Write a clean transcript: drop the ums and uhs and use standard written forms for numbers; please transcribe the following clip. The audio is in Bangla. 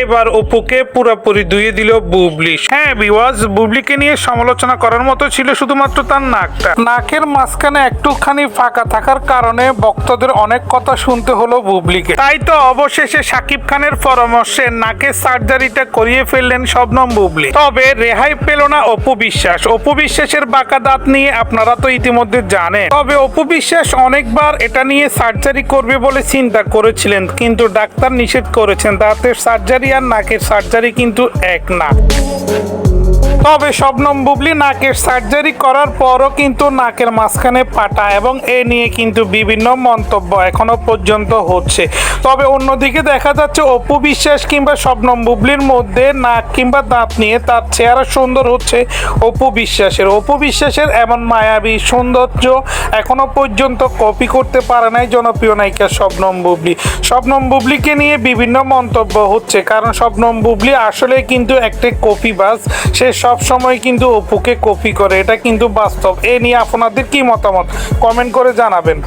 এবার অপুকে পুরোপুরি ধুয়ে দিল বুবলি। হ্যাঁ ভিউয়ার্স, বুবলিকে নিয়ে সমালোচনা করার মতো ছিল শুধুমাত্র তার নাকটা। নাকের মাঝখানে একটুখানি ফাঁকা থাকার কারণে ভক্তদের অনেক কথা শুনতে হলো বুবলিকে। তাই তো অবশেষে শাকিব খানের পরামর্শে নাকের সার্জারিটা করিয়ে ফেললেন শবনম বুবলি। তবে রেহাই পেল না অপু বিশ্বাস। অপু বিশ্বাসের বাঁকা দাঁত নিয়ে আপনারা তো ইতিমধ্যে জানেন। তবে অপু বিশ্বাস অনেকবার এটা নিয়ে সার্জারি করবে বলে চিন্তা করেছিলেন, কিন্তু ডাক্তার নিষেধ করেছেন। দাঁতের সার্জারি আর নাকের সার্জারি কিন্তু এক না। তবে শবনম বুবলি নাকের সার্জারি করার পরও কিন্তু নাকের মাঝখানে পাটা, এবং এ নিয়ে কিন্তু বিভিন্ন মন্তব্য এখনো পর্যন্ত হচ্ছে। তবে অন্যদিকে দেখা যাচ্ছে অপু বিশ্বাস কিংবা শবনম বুবলির মধ্যে নাক কিংবা দাঁত নিয়ে তার চেহারা সুন্দর হচ্ছে অপু বিশ্বাসের। অপু বিশ্বাসের এমন মায়াবী সৌন্দর্য এখনো পর্যন্ত কপি করতে পারে নাই জনপ্রিয় নায়িকা শবনম বুবলি। শবনম বুবলিকে নিয়ে বিভিন্ন মন্তব্য হচ্ছে, কারণ শবনম বুবলি আসলে কিন্তু একটা কপিবাজ। সে সব সময় কিন্তু অপুকে কপি করে, এটা কিন্তু বাস্তব। এ নিয়ে আপনাদের কি মতামত কমেন্ট করে জানাবেন।